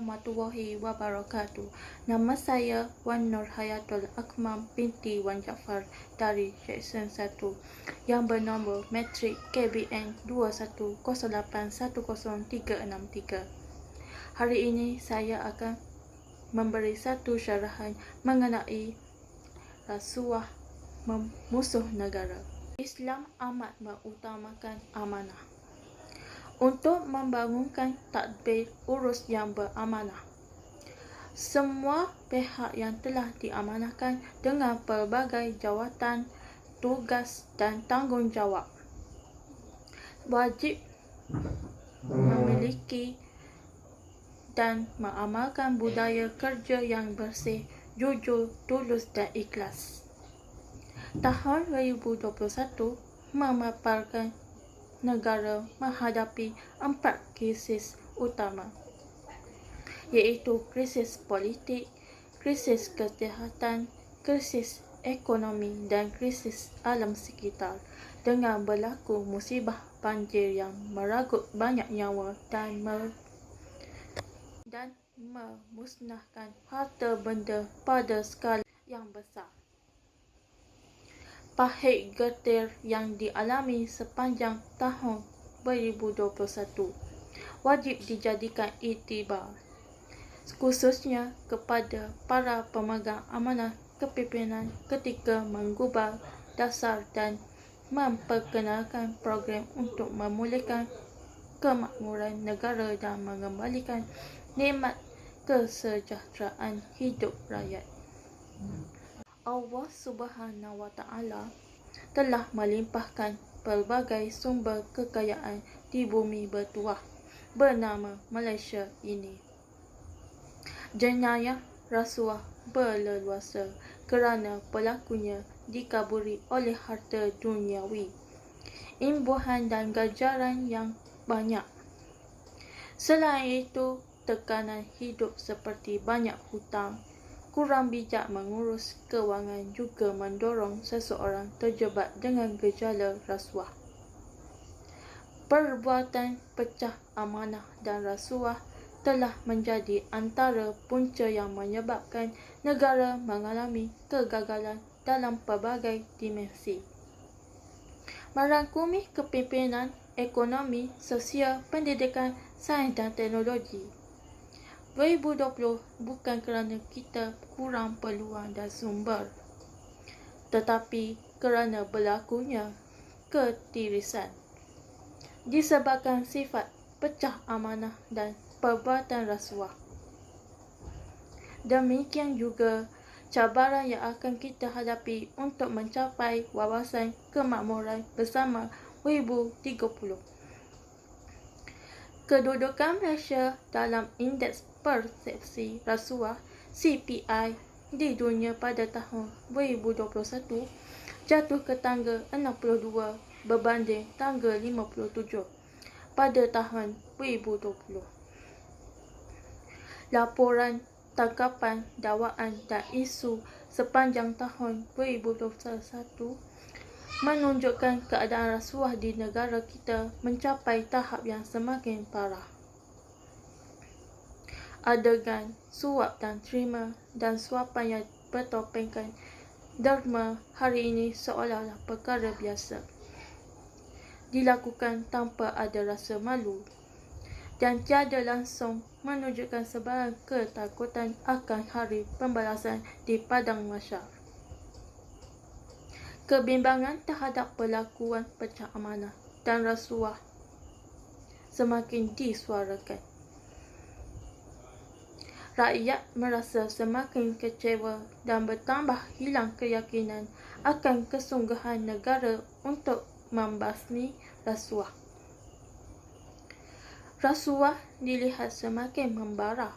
warahmatullahi wabarakatuh. Nama saya Wan Nur Hayatul Akmal binti Wan Jaafar dari Seksyen 1 yang bernombor matrik KBN 2108100363. Hari ini saya akan memberi satu syarahan mengenai rasuah musuh negara. Islam amat mengutamakan amanah. Untuk membangunkan tadbir urus yang beramanah. Semua pihak yang telah diamanahkan dengan pelbagai jawatan, tugas dan tanggungjawab wajib memiliki dan mengamalkan budaya kerja yang bersih, jujur, tulus dan ikhlas. Tahun 2021 memaparkan negara menghadapi 4 krisis utama, iaitu krisis politik, krisis kesihatan, krisis ekonomi dan krisis alam sekitar, dengan berlaku musibah banjir yang merenggut banyak nyawa dan memusnahkan harta benda pada skala yang besar. Pahit getir yang dialami sepanjang tahun 2021 wajib dijadikan iktibar, khususnya kepada para pemegang amanah kepimpinan ketika mengubah dasar dan memperkenalkan program untuk memulihkan kemakmuran negara dan mengembalikan nikmat kesejahteraan hidup rakyat. Allah Subhanahu wa Ta'ala telah melimpahkan pelbagai sumber kekayaan di bumi bertuah bernama Malaysia ini. Jenayah rasuah berleluasa kerana pelakunya dikaburi oleh harta duniawi, imbuhan dan ganjaran yang banyak. Selain itu, tekanan hidup seperti banyak hutang, kurang bijak mengurus kewangan juga mendorong seseorang terjebak dengan gejala rasuah. Perbuatan pecah amanah dan rasuah telah menjadi antara punca yang menyebabkan negara mengalami kegagalan dalam pelbagai dimensi. Merangkumi kepimpinan, ekonomi, sosial, pendidikan, sains dan teknologi. 2020 bukan kerana kita kurang peluang dan sumber, tetapi kerana berlakunya ketirisan disebabkan sifat pecah amanah dan perbuatan rasuah. Demikian juga cabaran yang akan kita hadapi untuk mencapai wawasan kemakmuran bersama 2030. Kedudukan Malaysia dalam Indeks Persepsi Rasuah CPI di dunia pada tahun 2021 jatuh ke tangga 62 berbanding tangga 57 pada tahun 2020. Laporan, tangkapan, dakwaan dan isu sepanjang tahun 2021 menunjukkan keadaan rasuah di negara kita mencapai tahap yang semakin parah. Adegan suap dan terima dan suapan yang bertopengkan derma hari ini seolah-olah perkara biasa, dilakukan tanpa ada rasa malu dan tiada langsung menunjukkan sebarang ketakutan akan hari pembalasan di padang mahsyar. Kebimbangan terhadap perlakuan pecah amanah dan rasuah semakin disuarakan. Rakyat merasa semakin kecewa dan bertambah hilang keyakinan akan kesungguhan negara untuk membasmi rasuah. Rasuah dilihat semakin membara,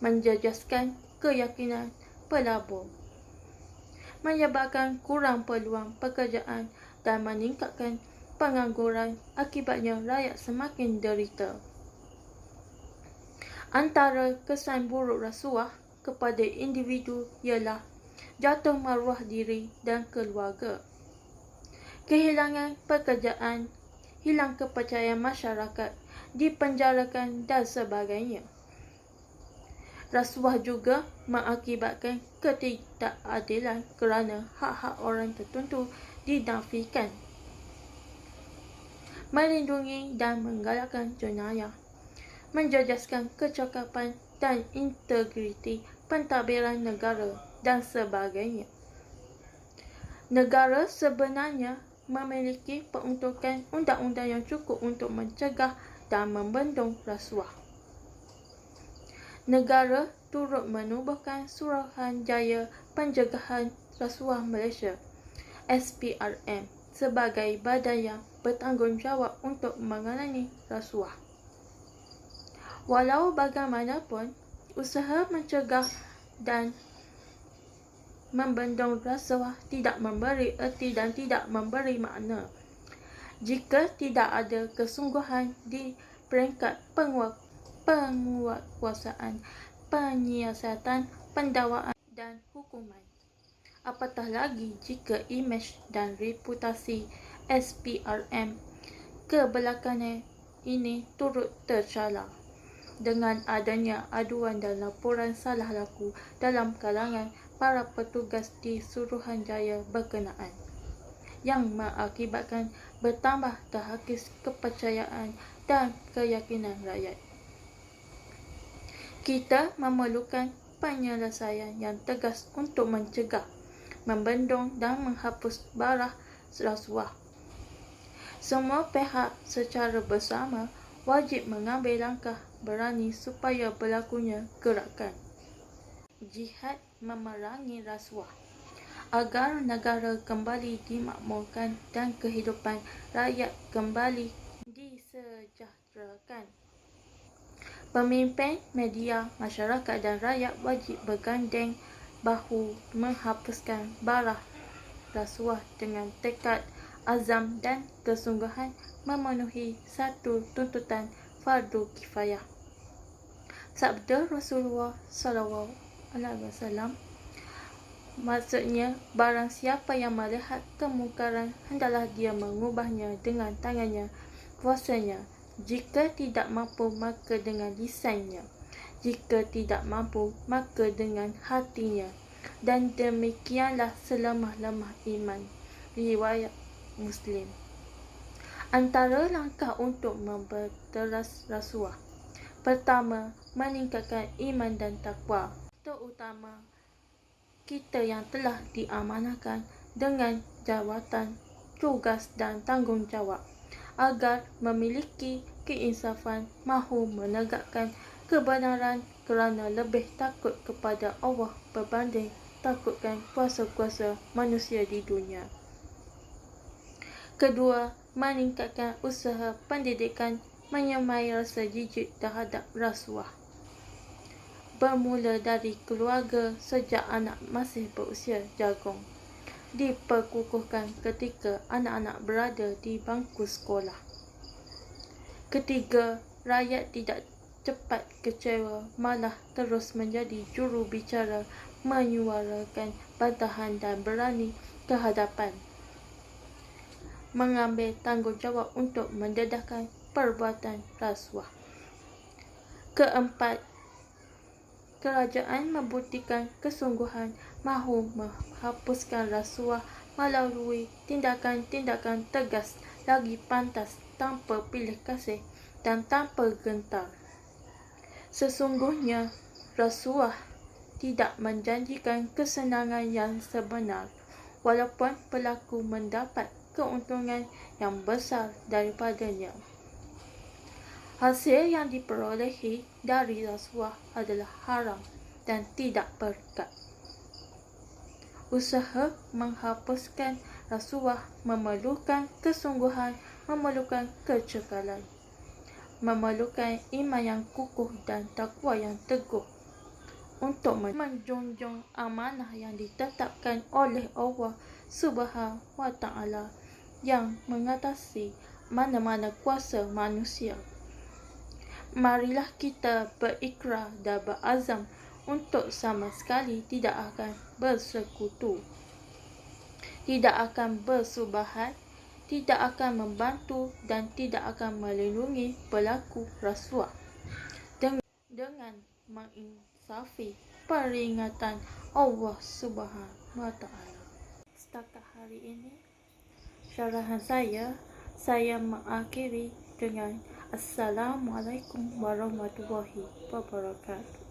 menjejaskan keyakinan pelabur, menyebabkan kurang peluang pekerjaan dan meningkatkan pengangguran, akibatnya rakyat semakin derita. Antara kesan buruk rasuah kepada individu ialah jatuh maruah diri dan keluarga, kehilangan pekerjaan, hilang kepercayaan masyarakat, dipenjarakan dan sebagainya. Rasuah juga mengakibatkan ketidakadilan kerana hak-hak orang tertentu dinafikan. Melindungi dan menggalakkan jenayah, menjejaskan kecakapan dan integriti pentadbiran negara dan sebagainya. Negara sebenarnya memiliki peruntukan undang-undang yang cukup untuk mencegah dan membendung rasuah. Negara turut menubuhkan Suruhanjaya Pencegahan Rasuah Malaysia (SPRM) sebagai badan yang bertanggungjawab untuk menangani rasuah. Walau bagaimanapun, usaha mencegah dan membendung rasuah tidak memberi erti dan tidak memberi makna jika tidak ada kesungguhan di peringkat penguatkuasaan, penyiasatan, pendakwaan dan hukuman. Apatah lagi jika imej dan reputasi SPRM kebelakangan ini turut tercalar dengan adanya aduan dan laporan salah laku dalam kalangan para petugas di Suruhanjaya berkenaan, yang mengakibatkan bertambah terhakis kepercayaan dan keyakinan rakyat. Kita memerlukan penyelesaian yang tegas untuk mencegah, membendung dan menghapus bara rasuah. Semua pihak secara bersama wajib mengambil langkah berani supaya berlakunya gerakan jihad memerangi rasuah agar negara kembali dimakmurkan dan kehidupan rakyat kembali disejahterakan. Pemimpin, media, masyarakat dan rakyat wajib bergandeng bahu menghapuskan bara rasuah dengan tekad, azam dan kesungguhan memenuhi satu tuntutan fardu kifayah. Sabda Rasulullah SAW, maksudnya, barang siapa yang melihat kemungkaran, hendaklah dia mengubahnya dengan tangannya, kuasanya. Jika tidak mampu, maka dengan lisannya. Jika tidak mampu, maka dengan hatinya. Dan demikianlah selemah-lemah iman. Riwayat Muslim. Antara langkah untuk memberantas rasuah: pertama, meningkatkan iman dan takwa, terutama kita yang telah diamanahkan dengan jawatan, tugas dan tanggungjawab, agar memiliki keinsafan, mahu menegakkan kebenaran kerana lebih takut kepada Allah berbanding takutkan kuasa-kuasa manusia di dunia. Kedua, meningkatkan usaha pendidikan menyemai rasa jijik terhadap rasuah. Bermula dari keluarga sejak anak masih berusia jagung, diperkukuhkan ketika anak-anak berada di bangku sekolah. Ketiga, rakyat tidak cepat kecewa, malah terus menjadi juru bicara, menyuarakan bantahan dan berani ke hadapan, mengambil tanggungjawab untuk mendedahkan perbuatan rasuah. Keempat, kerajaan membuktikan kesungguhan mahu menghapuskan rasuah melalui tindakan-tindakan tegas lagi pantas, tanpa pilih kasih dan tanpa gentar. Sesungguhnya, rasuah tidak menjanjikan kesenangan yang sebenar, walaupun pelaku mendapat keuntungan yang besar daripadanya. Hasil yang diperolehi dari rasuah adalah haram dan tidak berkat. Usaha menghapuskan rasuah memerlukan kesungguhan, memerlukan kecekalan, memerlukan iman yang kukuh dan takwa yang teguh untuk menjunjung amanah yang ditetapkan oleh Allah Subhanahu wa Ta'ala yang mengatasi mana-mana kuasa manusia. Marilah kita berikrar dan berazam untuk sama sekali tidak akan bersekutu, tidak akan bersubahat, tidak akan membantu dan tidak akan melindungi pelaku rasuah dengan mengingatkan safi peringatan Allah Subhanahu wa Ta'ala. Setakat hari ini, syarahan saya mengakhiri dengan Assalamualaikum warahmatullahi wabarakatuh.